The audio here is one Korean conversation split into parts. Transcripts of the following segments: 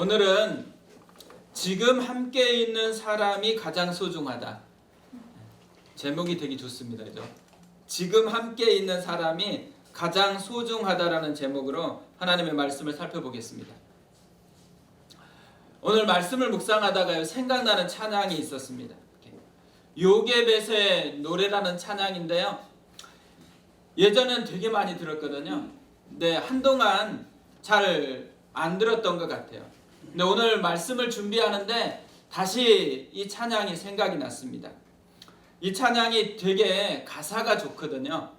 오늘은 지금 함께 있는 사람이 가장 소중하다. 제목이 되게 좋습니다. 그죠? 지금 함께 있는 사람이 가장 소중하다라는 제목으로 하나님의 말씀을 살펴보겠습니다. 오늘 말씀을 묵상하다가 생각나는 찬양이 있었습니다. 요게벳의 노래라는 찬양인데요. 예전엔 되게 많이 들었거든요. 근데 한동안 잘 안 들었던 것 같아요. 근데 오늘 말씀을 준비하는데 다시 이 찬양이 생각이 났습니다. 이 찬양이 되게 가사가 좋거든요.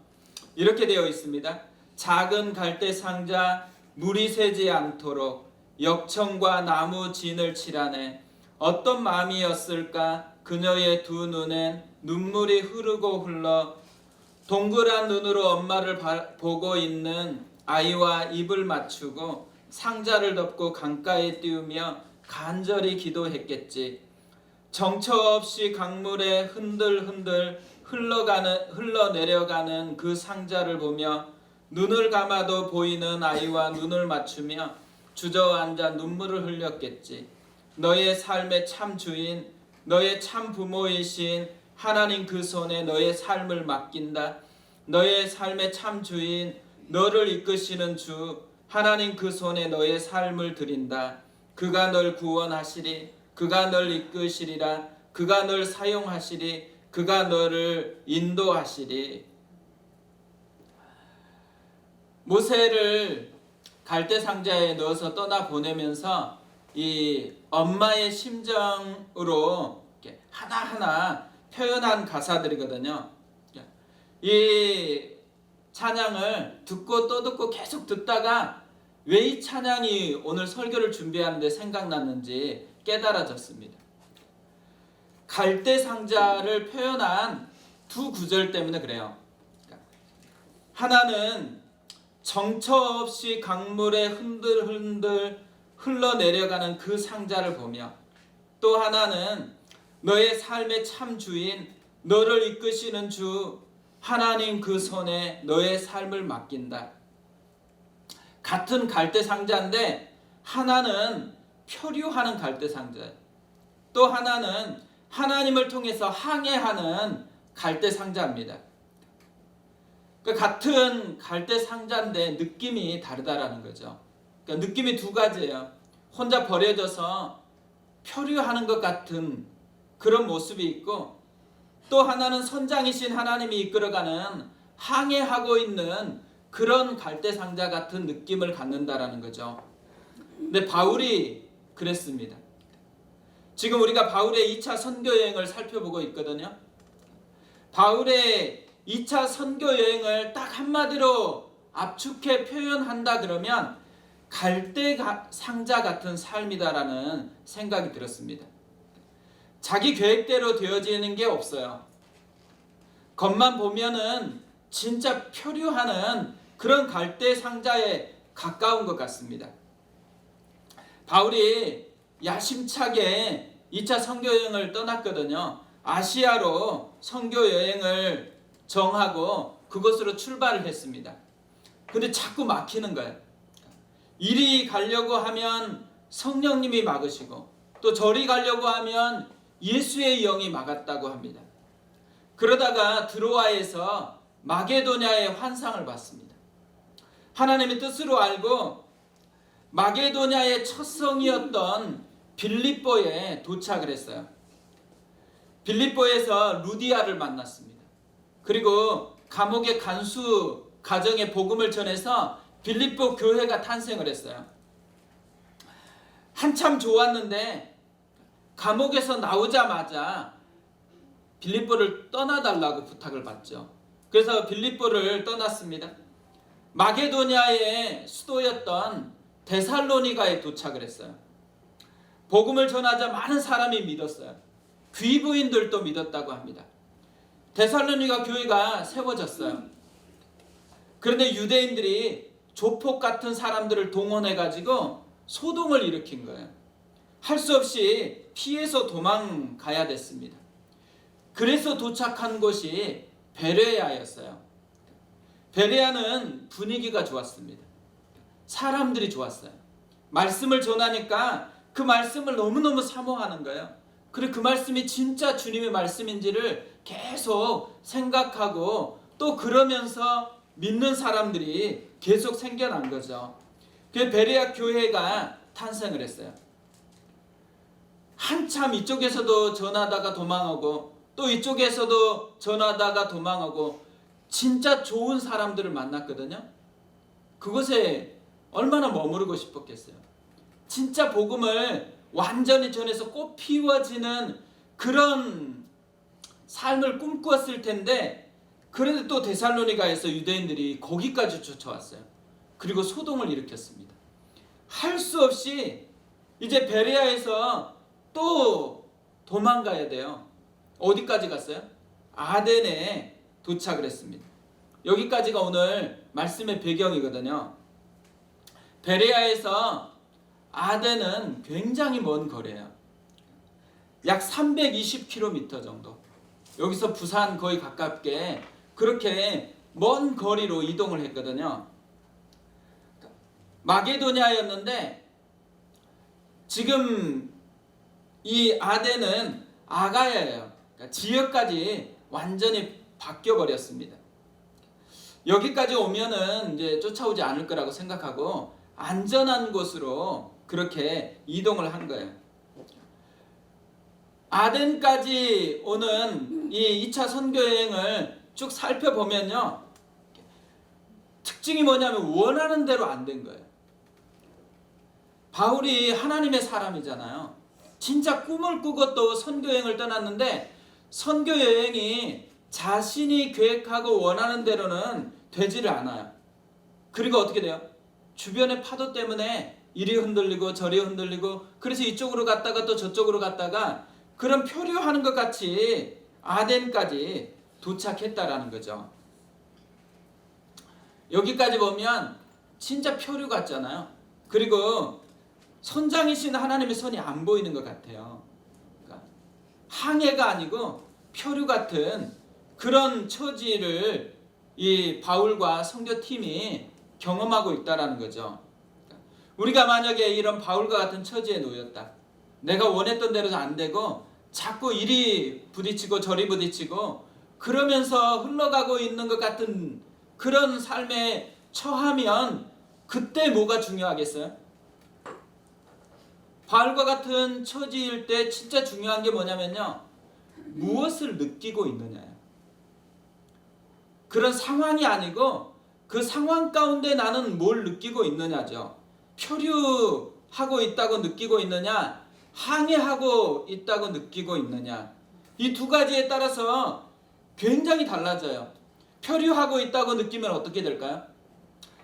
이렇게 되어 있습니다. 작은 갈대 상자 물이 새지 않도록 역청과 나무 진을 칠하네. 어떤 마음이었을까 그녀의 두 눈엔 눈물이 흐르고 흘러 동그란 눈으로 엄마를 보고 있는 아이와 입을 맞추고 상자를 덮고 강가에 띄우며 간절히 기도했겠지. 정처 없이 강물에 흔들흔들 흘러내려가는 그 상자를 보며 눈을 감아도 보이는 아이와 눈을 맞추며 주저앉아 눈물을 흘렸겠지. 너의 삶의 참 주인, 너의 참 부모이신 하나님 그 손에 너의 삶을 맡긴다. 너의 삶의 참 주인, 너를 이끄시는 주 하나님 그 손에 너의 삶을 드린다. 그가 널 구원하시리. 그가 널 이끄시리라. 그가 널 사용하시리. 그가 너를 인도하시리. 모세를 갈대상자에 넣어서 떠나보내면서 이 엄마의 심정으로 하나하나 표현한 가사들이거든요. 이 찬양을 듣고 또 듣고 계속 듣다가 왜 이 찬양이 오늘 설교를 준비하는데 생각났는지 깨달아졌습니다. 갈대상자를 표현한 두 구절 때문에 그래요. 하나는 정처 없이 강물에 흔들흔들 흘러내려가는 그 상자를 보며, 또 하나는 너의 삶의 참 주인, 너를 이끄시는 주 하나님 그 손에 너의 삶을 맡긴다. 같은 갈대상자인데 하나는 표류하는 갈대상자예요. 또 하나는 하나님을 통해서 항해하는 갈대상자입니다. 같은 갈대상자인데 느낌이 다르다라는 거죠. 그러니까 느낌이 두 가지예요. 혼자 버려져서 표류하는 것 같은 그런 모습이 있고, 또 하나는 선장이신 하나님이 이끌어가는 항해하고 있는 그런 갈대상자 같은 느낌을 갖는다라는 거죠. 근데 바울이 그랬습니다. 지금 우리가 바울의 2차 선교 여행을 살펴보고 있거든요. 바울의 2차 선교 여행을 딱 한마디로 압축해 표현한다 그러면 갈대상자 같은 삶이다라는 생각이 들었습니다. 자기 계획대로 되어지는 게 없어요. 겉만 보면은 진짜 표류하는 그런 갈대상자에 가까운 것 같습니다. 바울이 야심차게 2차 선교여행을 떠났거든요. 아시아로 선교여행을 정하고 그곳으로 출발을 했습니다. 근데 자꾸 막히는 거예요. 이리 가려고 하면 성령님이 막으시고, 또 저리 가려고 하면 예수의 영이 막았다고 합니다. 그러다가 드로아에서 마게도냐의 환상을 봤습니다. 하나님의 뜻으로 알고 마게도냐의 첫 성이었던 빌립보에 도착을 했어요. 빌립보에서 루디아를 만났습니다. 그리고 감옥의 간수 가정에 복음을 전해서 빌립보 교회가 탄생을 했어요. 한참 좋았는데 감옥에서 나오자마자 빌립보를 떠나달라고 부탁을 받죠. 그래서 빌립보를 떠났습니다. 마게도냐의 수도였던 데살로니가에 도착을 했어요. 복음을 전하자 많은 사람이 믿었어요. 귀부인들도 믿었다고 합니다. 데살로니가 교회가 세워졌어요. 그런데 유대인들이 조폭 같은 사람들을 동원해가지고 소동을 일으킨 거예요. 할 수 없이 피해서 도망가야 됐습니다. 그래서 도착한 곳이 베레아였어요. 베레아는 분위기가 좋았습니다. 사람들이 좋았어요. 말씀을 전하니까 그 말씀을 너무너무 사모하는 거예요. 그리고 그 말씀이 진짜 주님의 말씀인지를 계속 생각하고 또 그러면서 믿는 사람들이 계속 생겨난 거죠. 그 베레아 교회가 탄생을 했어요. 한참 이쪽에서도 전하다가 도망오고 또 이쪽에서도 전하다가 도망오고 진짜 좋은 사람들을 만났거든요. 그곳에 얼마나 머무르고 싶었겠어요. 진짜 복음을 완전히 전해서 꽃 피워지는 그런 삶을 꿈꾸었을 텐데, 그런데 또 데살로니가에서 유대인들이 거기까지 쫓아왔어요. 그리고 소동을 일으켰습니다. 할 수 없이 이제 베레아에서 또 도망가야 돼요. 어디까지 갔어요? 아덴에 도착을 했습니다. 여기까지가 오늘 말씀의 배경이거든요. 베레아에서 아덴은 굉장히 먼 거리예요. 약 320km 정도. 여기서 부산 거의 가깝게 그렇게 먼 거리로 이동을 했거든요. 마게도냐였는데 지금 이 아덴은 아가야예요. 그러니까 지역까지 완전히 바뀌어 버렸습니다. 여기까지 오면은 이제 쫓아오지 않을 거라고 생각하고 안전한 곳으로 그렇게 이동을 한 거예요. 아덴까지 오는 이 2차 선교 여행을 쭉 살펴보면요, 특징이 뭐냐면 원하는 대로 안 된 거예요. 바울이 하나님의 사람이잖아요. 진짜 꿈을 꾸고 또 선교 여행을 떠났는데 선교 여행이 자신이 계획하고 원하는 대로는 되지를 않아요. 그리고 어떻게 돼요? 주변의 파도 때문에 이리 흔들리고 저리 흔들리고, 그래서 이쪽으로 갔다가 또 저쪽으로 갔다가 그런 표류하는 것 같이 아덴까지 도착했다라는 거죠. 여기까지 보면 진짜 표류 같잖아요. 그리고 선장이신 하나님의 손이 안 보이는 것 같아요. 그러니까 항해가 아니고 표류 같은 그런 처지를 이 바울과 선교팀이 경험하고 있다라는 거죠. 우리가 만약에 이런 바울과 같은 처지에 놓였다. 내가 원했던 대로 안 되고 자꾸 이리 부딪히고 저리 부딪히고 그러면서 흘러가고 있는 것 같은 그런 삶에 처하면 그때 뭐가 중요하겠어요? 바울과 같은 처지일 때 진짜 중요한 게 뭐냐면요, 무엇을 느끼고 있느냐예요. 그런 상황이 아니고 그 상황 가운데 나는 뭘 느끼고 있느냐죠. 표류하고 있다고 느끼고 있느냐, 항해하고 있다고 느끼고 있느냐, 이 두 가지에 따라서 굉장히 달라져요. 표류하고 있다고 느끼면 어떻게 될까요?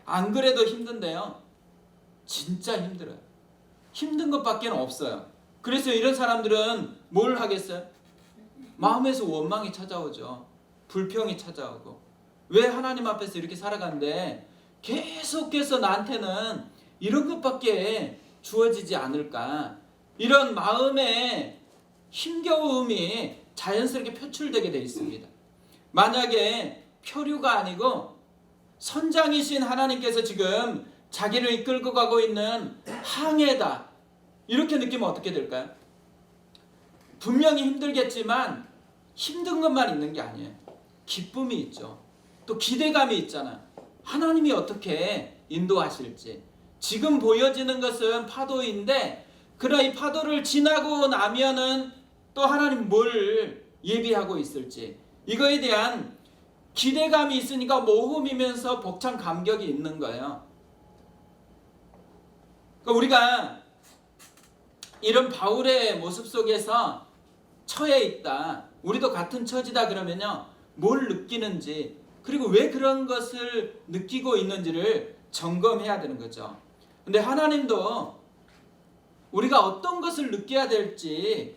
안 그래도 힘든데요, 진짜 힘들어요. 힘든 것밖에 없어요. 그래서 이런 사람들은 뭘 하겠어요? 마음에서 원망이 찾아오죠. 불평이 찾아오고, 왜 하나님 앞에서 이렇게 살아가는데 계속해서 나한테는 이런 것밖에 주어지지 않을까, 이런 마음의 힘겨움이 자연스럽게 표출되게 되어 있습니다. 만약에 표류가 아니고 선장이신 하나님께서 지금 자기를 이끌고 가고 있는 항해다, 이렇게 느끼면 어떻게 될까요? 분명히 힘들겠지만 힘든 것만 있는 게 아니에요. 기쁨이 있죠. 또 기대감이 있잖아요. 하나님이 어떻게 인도하실지. 지금 보여지는 것은 파도인데, 그러나 이 파도를 지나고 나면은 또 하나님 뭘 예비하고 있을지, 이거에 대한 기대감이 있으니까 모험이면서 벅찬 감격이 있는 거예요. 그러니까 우리가 이런 바울의 모습 속에서 처해 있다, 우리도 같은 처지다 그러면요, 뭘 느끼는지, 그리고 왜 그런 것을 느끼고 있는지를 점검해야 되는 거죠. 근데 하나님도 우리가 어떤 것을 느껴야 될지,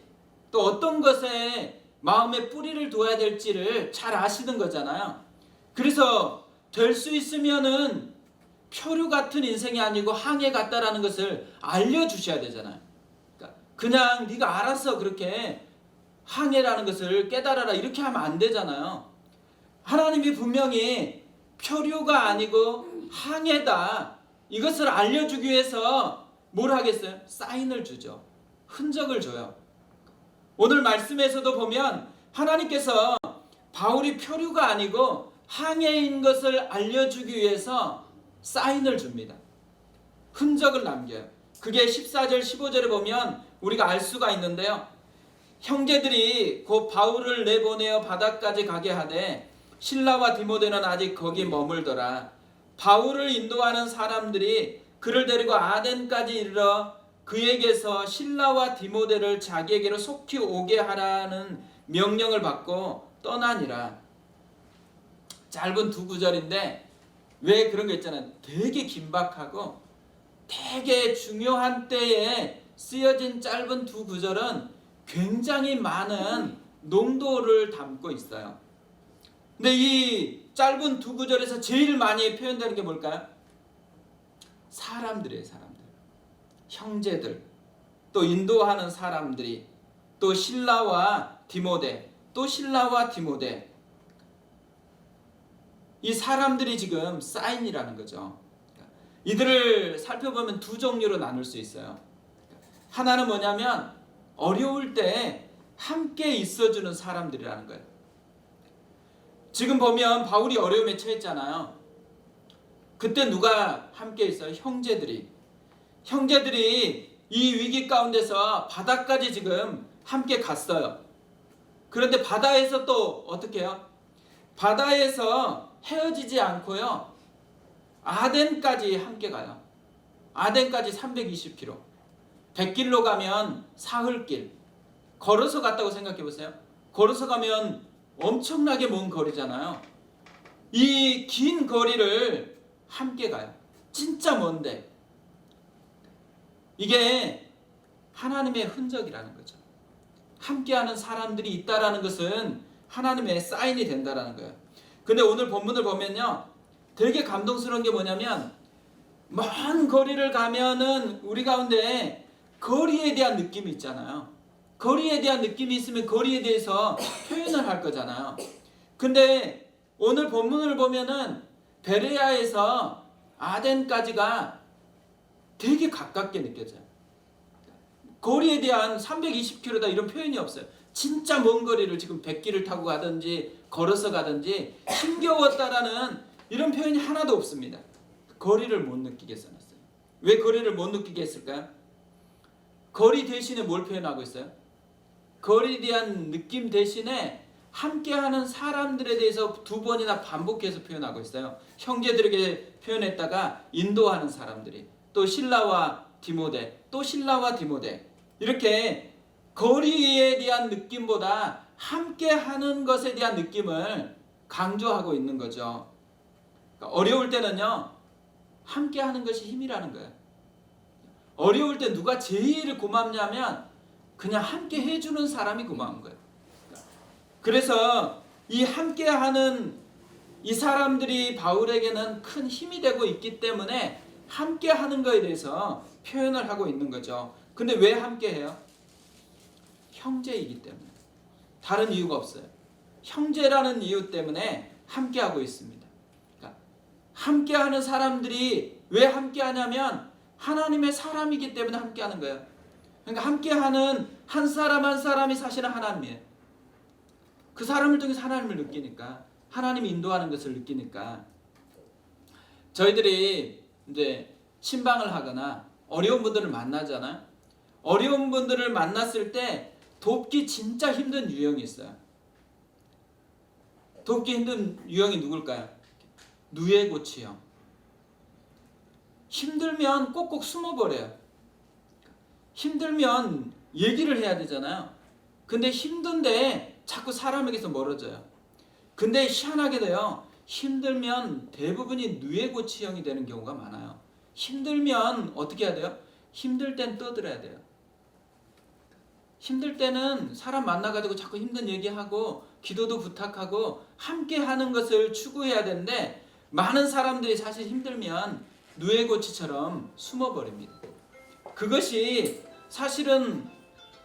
또 어떤 것에 마음의 뿌리를 둬야 될지를 잘 아시는 거잖아요. 그래서 될 수 있으면은 표류 같은 인생이 아니고 항해 같다라는 것을 알려주셔야 되잖아요. 그러니까 그냥 네가 알아서 그렇게 항해라는 것을 깨달아라 이렇게 하면 안 되잖아요. 하나님이 분명히 표류가 아니고 항해다, 이것을 알려주기 위해서 뭘 하겠어요? 사인을 주죠. 흔적을 줘요. 오늘 말씀에서도 보면 하나님께서 바울이 표류가 아니고 항해인 것을 알려주기 위해서 사인을 줍니다. 흔적을 남겨요. 그게 14절 15절에 보면 우리가 알 수가 있는데요. 형제들이 곧 바울을 내보내어 바다까지 가게 하되 실라와 디모데는 아직 거기 머물더라. 바울을 인도하는 사람들이 그를 데리고 아덴까지 이르러 그에게서 실라와 디모데를 자기에게로 속히 오게 하라는 명령을 받고 떠나니라. 짧은 두 구절인데 왜 그런 거 있잖아요. 되게 긴박하고 되게 중요한 때에 쓰여진 짧은 두 구절은 굉장히 많은 농도를 담고 있어요. 근데 이 짧은 두 구절에서 제일 많이 표현되는 게 뭘까요? 사람들이에요. 사람들. 형제들, 또 인도하는 사람들이, 또 실라와 디모데, 또 실라와 디모데. 이 사람들이 지금 사인이라는 거죠. 이들을 살펴보면 두 종류로 나눌 수 있어요. 하나는 뭐냐면 어려울 때 함께 있어주는 사람들이라는 거예요. 지금 보면 바울이 어려움에 처했잖아요. 그때 누가 함께 있어요? 형제들이 이 위기 가운데서 바다까지 지금 함께 갔어요. 그런데 바다에서 또 어떻게 해요? 바다에서 헤어지지 않고요. 아덴까지 함께 가요. 아덴까지 320km. 100길로 가면 사흘길. 걸어서 갔다고 생각해 보세요. 걸어서 가면 엄청나게 먼 거리잖아요. 이 긴 거리를 함께 가요. 진짜 먼데. 이게 하나님의 흔적이라는 거죠. 함께하는 사람들이 있다라는 것은 하나님의 사인이 된다라는 거예요. 근데 오늘 본문을 보면요. 되게 감동스러운 게 뭐냐면 먼 거리를 가면은 우리 가운데 거리에 대한 느낌이 있잖아요. 거리에 대한 느낌이 있으면 거리에 대해서 표현을 할 거잖아요. 근데 오늘 본문을 보면은 베레아에서 아덴까지가 되게 가깝게 느껴져요. 거리에 대한 320km다 이런 표현이 없어요. 진짜 먼 거리를 지금 100길을 타고 가든지 걸어서 가든지 힘겨웠다라는 이런 표현이 하나도 없습니다. 거리를 못 느끼게 써놨어요. 왜 거리를 못 느끼게 했을까요? 거리 대신에 뭘 표현하고 있어요? 거리에 대한 느낌 대신에 함께하는 사람들에 대해서 두 번이나 반복해서 표현하고 있어요. 형제들에게 표현했다가 인도하는 사람들이, 또 실라와 디모데, 또 실라와 디모데, 이렇게 거리에 대한 느낌보다 함께하는 것에 대한 느낌을 강조하고 있는 거죠. 그러니까 어려울 때는요, 함께하는 것이 힘이라는 거예요. 어려울 때 누가 제일 고맙냐면 그냥 함께 해주는 사람이 고마운 거예요. 그래서 이 함께하는 이 사람들이 바울에게는 큰 힘이 되고 있기 때문에 함께하는 것에 대해서 표현을 하고 있는 거죠. 근데 왜 함께해요? 형제이기 때문에. 다른 이유가 없어요. 형제라는 이유 때문에 함께하고 있습니다. 그러니까 함께하는 사람들이 왜 함께하냐면 하나님의 사람이기 때문에 함께하는 거예요. 그러니까 함께하는 한 사람 한 사람이 사실은 하나님이에요. 그 사람을 통해서 하나님을 느끼니까, 하나님이 인도하는 것을 느끼니까. 저희들이 이제 신방을 하거나 어려운 분들을 만나잖아요. 어려운 분들을 만났을 때 돕기 진짜 힘든 유형이 있어요. 돕기 힘든 유형이 누굴까요? 누에고치형. 힘들면 꼭꼭 숨어버려요. 힘들면 얘기를 해야 되잖아요. 근데 힘든데 자꾸 사람에게서 멀어져요. 근데 희한하게도요, 힘들면 대부분이 누에고치형이 되는 경우가 많아요. 힘들면 어떻게 해야 돼요? 힘들 땐 떠들어야 돼요. 힘들 때는 사람 만나가지고 자꾸 힘든 얘기하고 기도도 부탁하고 함께 하는 것을 추구해야 되는데, 많은 사람들이 사실 힘들면 누에고치처럼 숨어버립니다. 그것이 사실은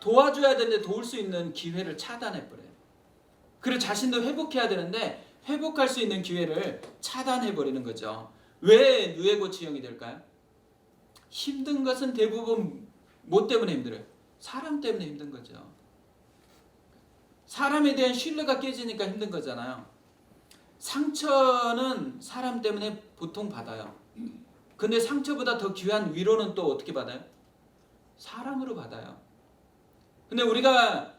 도와줘야 되는데 도울 수 있는 기회를 차단해버려요. 그리고 자신도 회복해야 되는데 회복할 수 있는 기회를 차단해버리는 거죠. 왜 누에고치형이 될까요? 힘든 것은 대부분 뭐 때문에 힘들어요? 사람 때문에 힘든 거죠. 사람에 대한 신뢰가 깨지니까 힘든 거잖아요. 상처는 사람 때문에 보통 받아요. 근데 상처보다 더 귀한 위로는 또 어떻게 받아요? 사람으로 받아요. 근데 우리가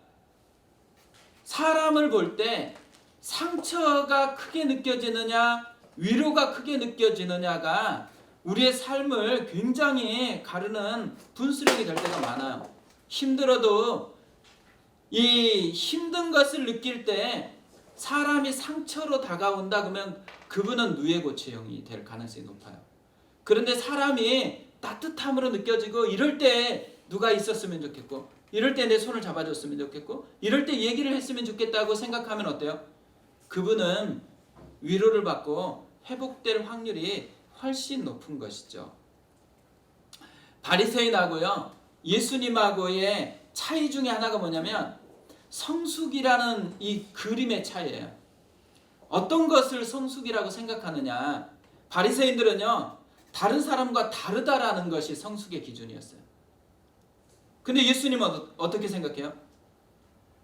사람을 볼 때 상처가 크게 느껴지느냐, 위로가 크게 느껴지느냐가 우리의 삶을 굉장히 가르는 분수령이 될 때가 많아요. 힘들어도 이 힘든 것을 느낄 때 사람이 상처로 다가온다 그러면 그분은 누에고치형이 될 가능성이 높아요. 그런데 사람이 따뜻함으로 느껴지고 이럴 때 누가 있었으면 좋겠고 이럴 때 내 손을 잡아줬으면 좋겠고 이럴 때 얘기를 했으면 좋겠다고 생각하면 어때요? 그분은 위로를 받고 회복될 확률이 훨씬 높은 것이죠. 바리새인하고요 예수님하고의 차이 중에 하나가 뭐냐면 성숙이라는 이 그림의 차이예요. 어떤 것을 성숙이라고 생각하느냐. 바리새인들은요 다른 사람과 다르다라는 것이 성숙의 기준이었어요. 근데 예수님은 어떻게 생각해요?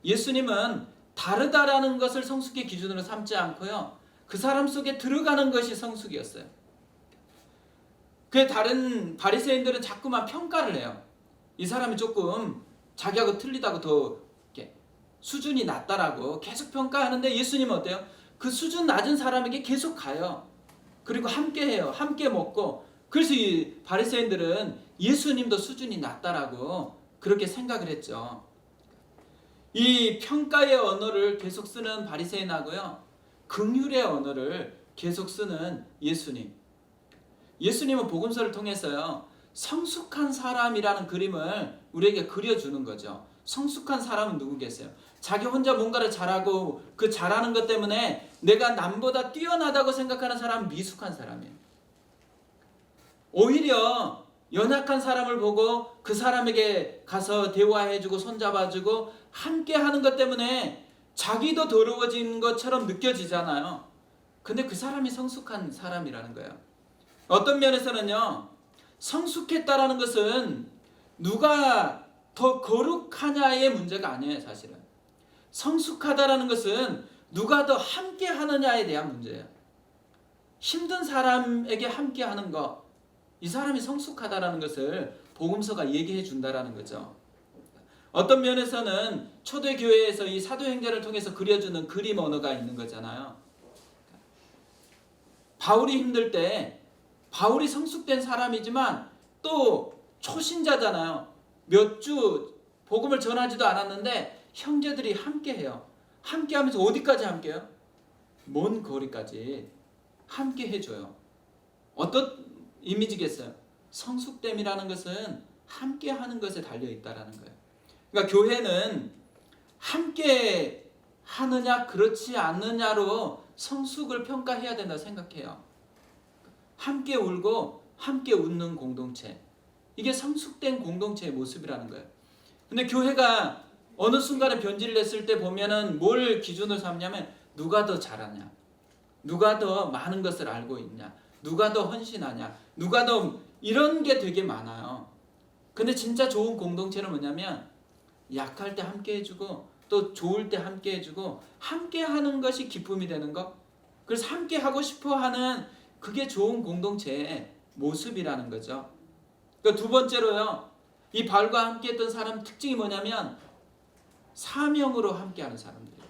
예수님은 다르다라는 것을 성숙의 기준으로 삼지 않고요 그 사람 속에 들어가는 것이 성숙이었어요. 그 다른 바리새인들은 자꾸만 평가를 해요. 이 사람이 조금 자기하고 틀리다고 더 이렇게 수준이 낮다라고 계속 평가하는데 예수님은 어때요? 그 수준 낮은 사람에게 계속 가요. 그리고 함께 해요. 함께 먹고. 그래서 이 바리새인들은 예수님도 수준이 낮다라고 그렇게 생각을 했죠. 이 평가의 언어를 계속 쓰는 바리새인하고요 긍휼의 언어를 계속 쓰는 예수님. 예수님은 복음서를 통해서요 성숙한 사람이라는 그림을 우리에게 그려주는 거죠. 성숙한 사람은 누구겠어요? 자기 혼자 뭔가를 잘하고 그 잘하는 것 때문에 내가 남보다 뛰어나다고 생각하는 사람은 미숙한 사람이에요. 오히려 연약한 사람을 보고 그 사람에게 가서 대화해주고 손잡아주고 함께 하는 것 때문에 자기도 더러워진 것처럼 느껴지잖아요. 근데 그 사람이 성숙한 사람이라는 거예요. 어떤 면에서는요 성숙했다라는 것은 누가 더 거룩하냐의 문제가 아니에요. 사실은 성숙하다라는 것은 누가 더 함께 하느냐에 대한 문제예요. 힘든 사람에게 함께 하는 것, 이 사람이 성숙하다라는 것을 복음서가 얘기해 준다라는 거죠. 어떤 면에서는 초대교회에서 이 사도행전을 통해서 그려주는 그림 언어가 있는 거잖아요. 바울이 힘들 때 바울이 성숙된 사람이지만 또 초신자잖아요. 몇 주 복음을 전하지도 않았는데 형제들이 함께해요. 함께하면서 어디까지 함께해요? 먼 거리까지 함께 해줘요. 어떤 이미지겠어요? 성숙됨이라는 것은 함께하는 것에 달려있다라는 거예요. 그러니까 교회는 함께 하느냐 그렇지 않느냐로 성숙을 평가해야 된다고 생각해요. 함께 울고 함께 웃는 공동체, 이게 성숙된 공동체의 모습이라는 거예요. 근데 교회가 어느 순간에 변질을 했을 때 보면은 뭘 기준으로 삼냐면 누가 더 잘하냐, 누가 더 많은 것을 알고 있냐, 누가 더 헌신하냐, 누가 더 이런 게 되게 많아요. 근데 진짜 좋은 공동체는 뭐냐면 약할 때 함께 해주고 또 좋을 때 함께 해주고 함께 하는 것이 기쁨이 되는 것. 그래서 함께 하고 싶어 하는 그게 좋은 공동체의 모습이라는 거죠. 그러니까 두 번째로요, 이 바울과 함께 했던 사람 특징이 뭐냐면 사명으로 함께하는 사람들이에요.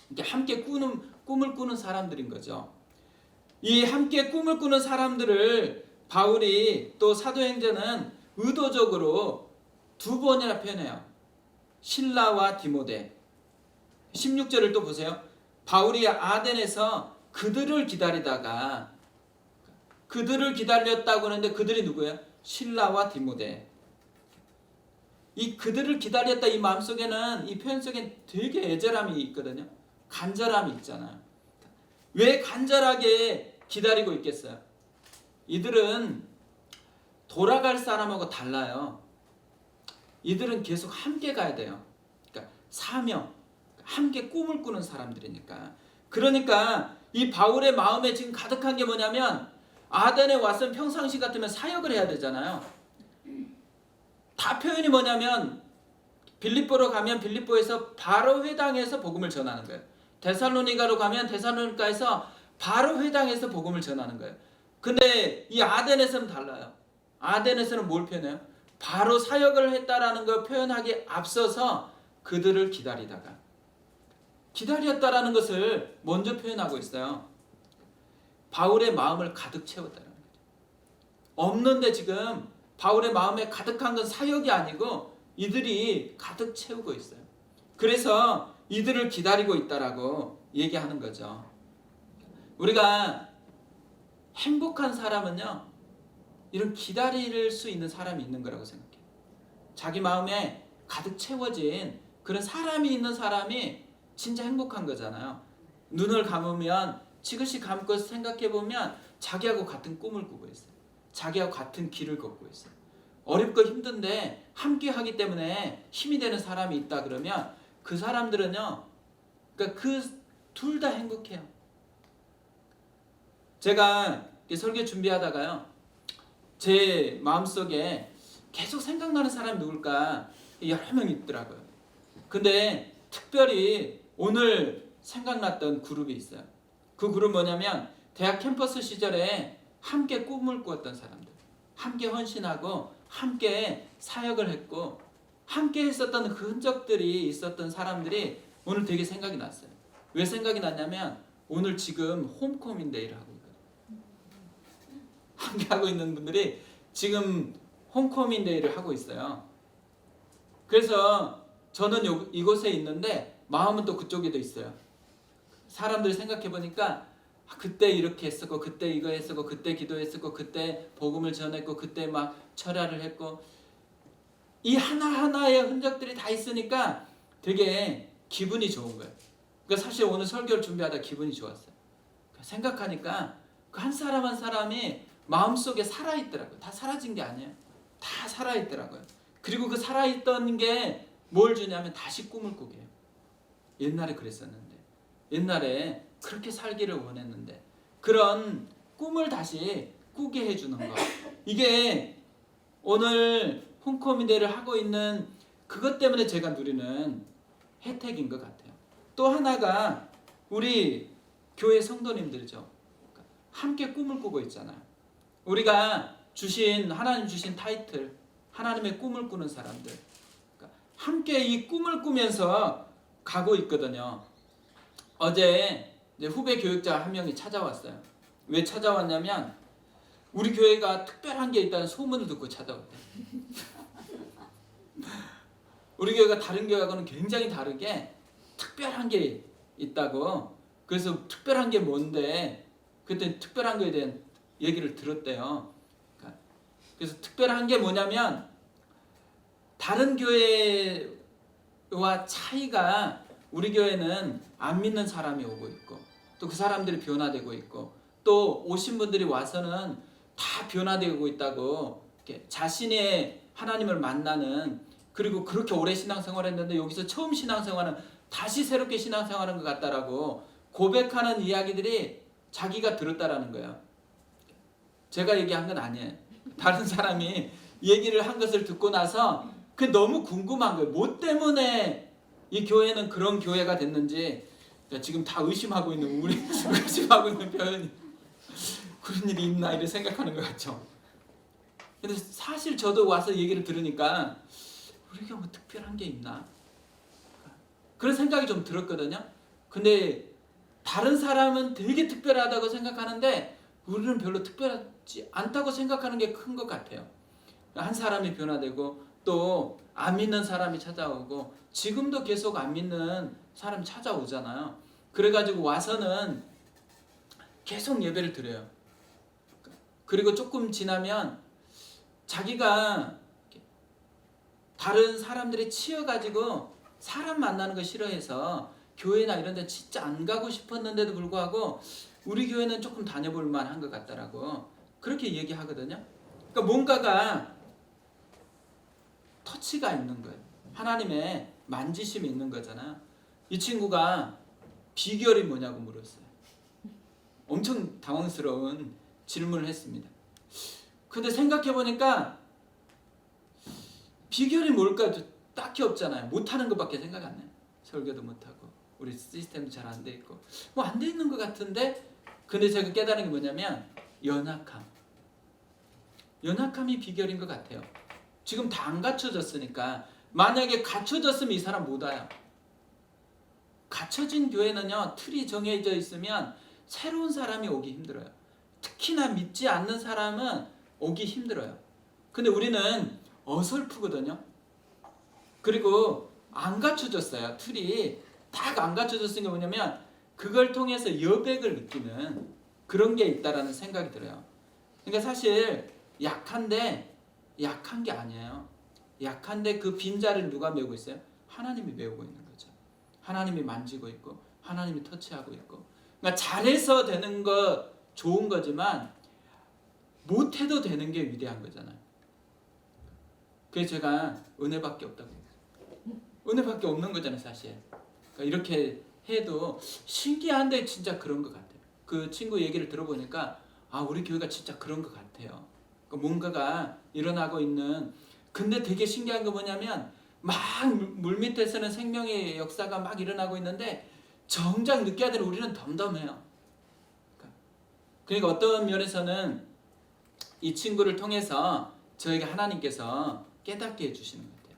그러니까 함께 꿈을 꾸는 사람들인 거죠. 이 함께 꿈을 꾸는 사람들을 바울이 또 사도행전은 의도적으로 두 번이나 표현해요. 실라와 디모데. 16절을 또 보세요. 바울이 아덴에서 그들을 기다리다가, 그들을 기다렸다고 하는데 그들이 누구예요? 실라와 디모데. 이 그들을 기다렸다 이 마음속에는, 이 표현 속에 되게 애절함이 있거든요. 간절함이 있잖아요. 왜 간절하게 기다리고 있겠어요? 이들은 돌아갈 사람하고 달라요. 이들은 계속 함께 가야 돼요. 그러니까 사명, 함께 꿈을 꾸는 사람들이니까. 그러니까 이 바울의 마음에 지금 가득한 게 뭐냐면 아덴에 왔으면 평상시 같으면 사역을 해야 되잖아요. 다 표현이 뭐냐면 빌립보로 가면 빌립보에서 바로 회당에서 복음을 전하는 거예요. 데살로니가로 가면 데살로니가에서 바로 회당에서 복음을 전하는 거예요. 근데 이 아덴에서는 달라요. 아덴에서는 뭘 표현해요? 바로 사역을 했다라는 걸 표현하기에 앞서서 그들을 기다렸다라는 것을 먼저 표현하고 있어요. 바울의 마음을 가득 채웠다는 거죠. 없는데 지금 바울의 마음에 가득한 건 사역이 아니고 이들이 가득 채우고 있어요. 그래서 이들을 기다리고 있다라고 얘기하는 거죠. 우리가 행복한 사람은요, 이런 기다릴 수 있는 사람이 있는 거라고 생각해요. 자기 마음에 가득 채워진 그런 사람이 있는 사람이 진짜 행복한 거잖아요. 눈을 감으면 지그시 감고 생각해 보면 자기하고 같은 꿈을 꾸고 있어요. 자기하고 같은 길을 걷고 있어요. 어렵고 힘든데 함께 하기 때문에 힘이 되는 사람이 있다 그러면 그 사람들은요, 그러니까 그 둘 다 행복해요. 제가 설교 준비하다가요, 제 마음속에 계속 생각나는 사람이 누굴까 여러 명 있더라고요. 근데 특별히 오늘 생각났던 그룹이 있어요. 그 그룹 뭐냐면 대학 캠퍼스 시절에 함께 꿈을 꾸었던 사람들, 함께 헌신하고 함께 사역을 했고 함께 했었던 그 흔적들이 있었던 사람들이 오늘 되게 생각이 났어요. 왜 생각이 났냐면 오늘 지금 홈커밍데이를 하고 있거든요. 함께 하고 있는 분들이 지금 홈커밍데이를 하고 있어요. 그래서 저는 이곳에 있는데 마음은 또 그쪽에도 있어요. 사람들 생각해 보니까 그때 이렇게 했었고 그때 이거 했었고 그때 기도했었고 그때 복음을 전했고 그때 막 철야를 했고 이 하나하나의 흔적들이 다 있으니까 되게 기분이 좋은 거예요. 그러니까 사실 오늘 설교를 준비하다 기분이 좋았어요. 생각하니까 그 한 사람 한 사람이 마음속에 살아있더라고요. 다 사라진 게 아니에요. 다 살아있더라고요. 그리고 그 살아있던 게 뭘 주냐면 다시 꿈을 꾸게 해요. 옛날에 그랬었는데, 옛날에 그렇게 살기를 원했는데 그런 꿈을 다시 꾸게 해주는 거. 이게 오늘 홈커밍데이를 하고 있는 그것 때문에 제가 누리는 혜택인 것 같아요. 또 하나가 우리 교회 성도님들이죠. 함께 꿈을 꾸고 있잖아요. 우리가 하나님 주신 타이틀, 하나님의 꿈을 꾸는 사람들, 함께 이 꿈을 꾸면서 가고 있거든요. 어제 후배 교육자 한 명이 찾아왔어요. 왜 찾아왔냐면 우리 교회가 특별한 게 있다는 소문을 듣고 찾아왔대. 우리 교회가 다른 교회하고는 굉장히 다르게 특별한 게 있다고. 그래서 특별한 게 뭔데 그때 특별한 거에 대한 얘기를 들었대요. 그래서 특별한 게 뭐냐면 다른 교회와 차이가 우리 교회는 안 믿는 사람이 오고 있고 또 그 사람들이 변화되고 있고 또 오신 분들이 와서는 다 변화되고 있다고 자신의 하나님을 만나는 그리고 그렇게 오래 신앙생활을 했는데 여기서 처음 신앙생활은 다시 새롭게 신앙생활한 것 같다라고 고백하는 이야기들이 자기가 들었다라는 거예요. 제가 얘기한 건 아니에요. 다른 사람이 얘기를 한 것을 듣고 나서 그 너무 궁금한 거예요. 뭐 때문에 이 교회는 그런 교회가 됐는지 지금 다 의심하고 있는 우리 의심하고 있는 표현이 그런 일이 있나 이렇게 생각하는 것 같죠. 근데 사실 저도 와서 얘기를 들으니까 우리가 뭐 특별한 게 있나 그런 생각이 좀 들었거든요. 근데 다른 사람은 되게 특별하다고 생각하는데 우리는 별로 특별하지 않다고 생각하는 게 큰 것 같아요. 한 사람이 변화되고 또 안 믿는 사람이 찾아오고 지금도 계속 안 믿는 사람이 찾아오잖아요. 그래가지고 와서는 계속 예배를 드려요. 그리고 조금 지나면 자기가 다른 사람들이 치여가지고 사람 만나는 거 싫어해서 교회나 이런 데 진짜 안 가고 싶었는데도 불구하고 우리 교회는 조금 다녀볼 만한 것 같다라고 그렇게 얘기하거든요. 그러니까 뭔가가 터치가 있는 거예요. 하나님의 만지심이 있는 거잖아요. 이 친구가 비결이 뭐냐고 물었어요. 엄청 당황스러운 질문을 했습니다. 근데 생각해 보니까 비결이 뭘까? 딱히 없잖아요. 못하는 것밖에 생각 안 나요. 설교도 못하고 우리 시스템도 잘 안 돼 있고 뭐 안 돼 있는 것 같은데, 근데 제가 깨달은 게 뭐냐면 연약함이 비결인 것 같아요. 지금 다 안 갖춰졌으니까. 만약에 갖춰졌으면 이 사람 못 와요. 갖춰진 교회는요, 틀이 정해져 있으면 새로운 사람이 오기 힘들어요. 특히나 믿지 않는 사람은 오기 힘들어요. 근데 우리는 어설프거든요. 그리고 안 갖춰졌어요. 틀이 딱 안 갖춰졌으니까 뭐냐면 그걸 통해서 여백을 느끼는 그런 게 있다라는 생각이 들어요. 그러니까 사실 약한데 약한 게 아니에요. 약한데 그 빈자리를 누가 메우고 있어요? 하나님이 메우고 있는 거죠. 하나님이 만지고 있고 하나님이 터치하고 있고. 그러니까 잘해서 되는 거 좋은 거지만 못해도 되는 게 위대한 거잖아요. 그래서 제가 은혜밖에 없다고 해요. 은혜밖에 없는 거잖아요, 사실. 그러니까 이렇게 해도 신기한데 진짜 그런 것 같아요. 그 친구 얘기를 들어보니까 우리 교회가 진짜 그런 것 같아요. 그러니까 뭔가가 일어나고 있는. 근데 되게 신기한 거 뭐냐면 막 물밑에서는 생명의 역사가 막 일어나고 있는데 정작 느껴야 우리는 덤덤해요. 그러니까 어떤 면에서는 이 친구를 통해서 저에게 하나님께서 깨닫게 해주시는 것 같아요.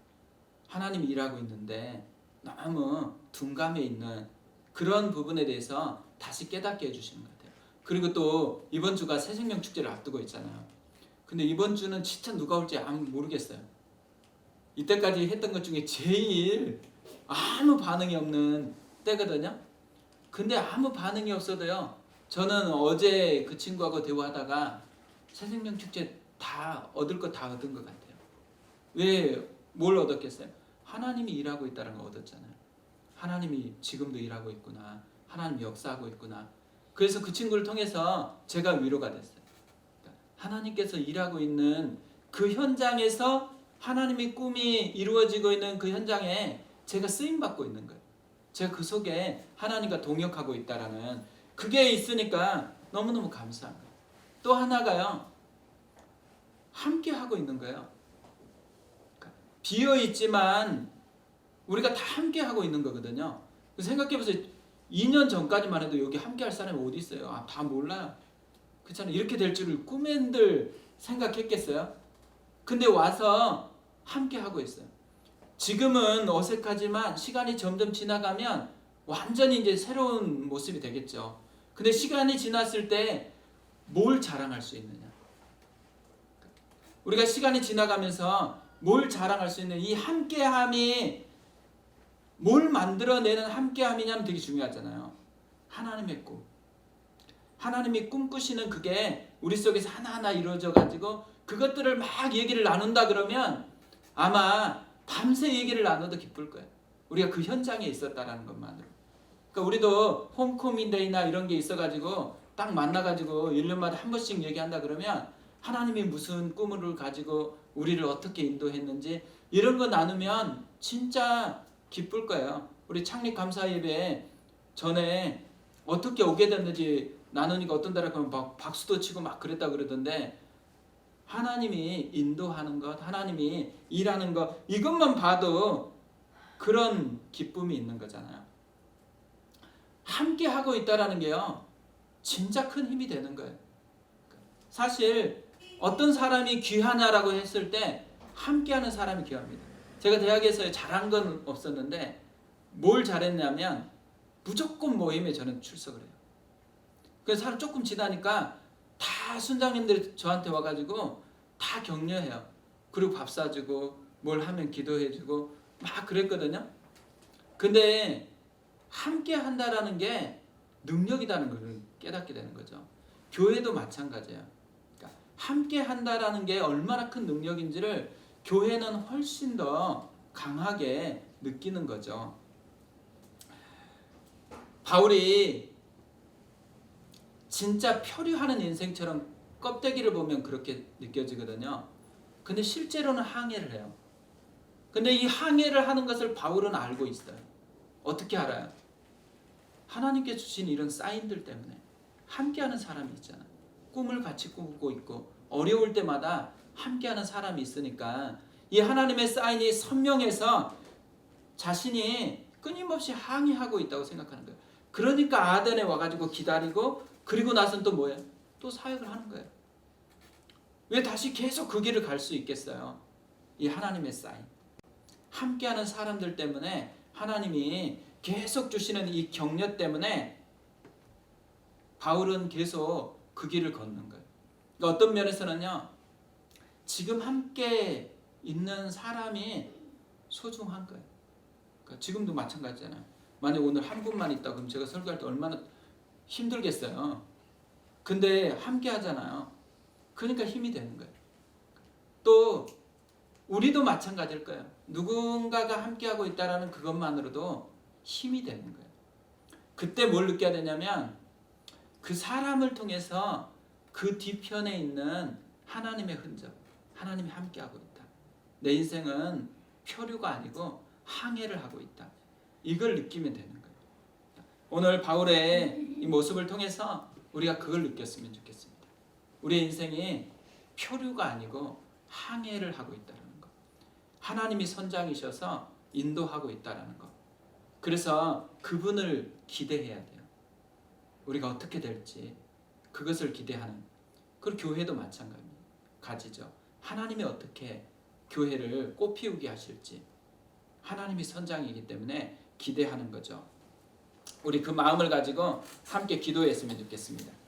하나님이 일하고 있는데 너무 둔감해 있는 그런 부분에 대해서 다시 깨닫게 해주시는 것 같아요. 그리고 또 이번 주가 새생명 축제를 앞두고 있잖아요. 근데 이번 주는 진짜 누가 올지 모르겠어요. 이때까지 했던 것 중에 제일 아무 반응이 없는 때거든요. 근데 아무 반응이 없어도요, 저는 어제 그 친구하고 대화하다가 새생명 축제 다 얻을 거 다 얻은 것 같아요. 왜? 뭘 얻었겠어요? 하나님이 일하고 있다는 거 얻었잖아요. 하나님이 지금도 일하고 있구나. 하나님이 역사하고 있구나. 그래서 그 친구를 통해서 제가 위로가 됐어요. 하나님께서 일하고 있는 그 현장에서 하나님의 꿈이 이루어지고 있는 그 현장에 제가 쓰임받고 있는 거예요. 제가 그 속에 하나님과 동역하고 있다라는 그게 있으니까 너무너무 감사한 거예요. 또 하나가요, 함께 하고 있는 거예요. 비어있지만 우리가 다 함께 하고 있는 거거든요. 생각해보세요. 2년 전까지만 해도 여기 함께 할 사람이 어디 있어요? 다 몰라요. 그렇잖아요. 이렇게 될 줄을 꿈엔들 생각했겠어요? 근데 와서 함께 하고 있어요. 지금은 어색하지만 시간이 점점 지나가면 완전히 이제 새로운 모습이 되겠죠. 근데 시간이 지났을 때 뭘 자랑할 수 있느냐? 우리가 시간이 지나가면서 뭘 자랑할 수 있는 이 함께함이 뭘 만들어내는 함께함이냐면 되게 중요하잖아요. 하나님의 꿈. 하나님이 꿈꾸시는 그게 우리 속에서 하나하나 이루어져 가지고 그것들을 막 얘기를 나눈다 그러면 아마 밤새 얘기를 나눠도 기쁠 거예요. 우리가 그 현장에 있었다라는 것만으로. 그러니까 우리도 홈코민데이나 이런 게 있어가지고 딱 만나가지고 1년마다 한 번씩 얘기한다 그러면 하나님이 무슨 꿈을 가지고 우리를 어떻게 인도했는지 이런 거 나누면 진짜 기쁠 거예요. 우리 창립 감사 예배 전에 어떻게 오게 됐는지 나누니까 어떤 데라 그러면 막 박수도 치고 막 그랬다 그러던데, 하나님이 인도하는 것, 하나님이 일하는 것, 이것만 봐도 그런 기쁨이 있는 거잖아요. 함께 하고 있다라는 게요, 진짜 큰 힘이 되는 거예요. 사실 어떤 사람이 귀하냐라고 했을 때 함께하는 사람이 귀합니다. 제가 대학에서 잘한 건 없었는데 뭘 잘했냐면 무조건 모임에 저는 출석을 해요. 그래서 조금 지나니까 다 순장님들이 저한테 와가지고 다 격려해요. 그리고 밥 사주고 뭘 하면 기도해주고 막 그랬거든요. 근데 함께 한다라는 게 능력이라는 걸 깨닫게 되는 거죠. 교회도 마찬가지예요. 그러니까 함께 한다라는 게 얼마나 큰 능력인지를 교회는 훨씬 더 강하게 느끼는 거죠. 바울이 진짜 표류하는 인생처럼 껍데기를 보면 그렇게 느껴지거든요. 근데 실제로는 항해를 해요. 근데 이 항해를 하는 것을 바울은 알고 있어요. 어떻게 알아요? 하나님께 주신 이런 사인들 때문에 함께하는 사람이 있잖아요. 꿈을 같이 꾸고 있고 어려울 때마다 함께하는 사람이 있으니까 이 하나님의 사인이 선명해서 자신이 끊임없이 항의하고 있다고 생각하는 거예요. 그러니까 아덴에 와가지고 기다리고 그리고 나서는 또 뭐예요? 또 사역을 하는 거예요. 왜 다시 계속 그 길을 갈 수 있겠어요? 이 하나님의 사인. 함께하는 사람들 때문에 하나님이 계속 주시는 이 격려 때문에 바울은 계속 그 길을 걷는 거예요. 그러니까 어떤 면에서는요, 지금 함께 있는 사람이 소중한 거예요. 그러니까 지금도 마찬가지잖아요. 만약 오늘 한 분만 있다 그럼 제가 설교할 때 얼마나 힘들겠어요. 근데 함께 하잖아요. 그러니까 힘이 되는 거예요. 또 우리도 마찬가지일 거예요. 누군가가 함께하고 있다는 그것만으로도 힘이 되는 거예요. 그때 뭘 느껴야 되냐면 그 사람을 통해서 그 뒤편에 있는 하나님의 흔적, 하나님이 함께하고 있다. 내 인생은 표류가 아니고 항해를 하고 있다. 이걸 느끼면 되는 거예요. 오늘 바울의 이 모습을 통해서 우리가 그걸 느꼈으면 좋겠습니다. 우리의 인생이 표류가 아니고 항해를 하고 있다는 것. 하나님이 선장이셔서 인도하고 있다는 것. 그래서 그분을 기대해야 돼요. 우리가 어떻게 될지 그것을 기대하는. 그 교회도 마찬가지죠. 하나님이 어떻게 교회를 꽃피우게 하실지 하나님이 선장이기 때문에 기대하는 거죠. 우리 그 마음을 가지고 함께 기도했으면 좋겠습니다.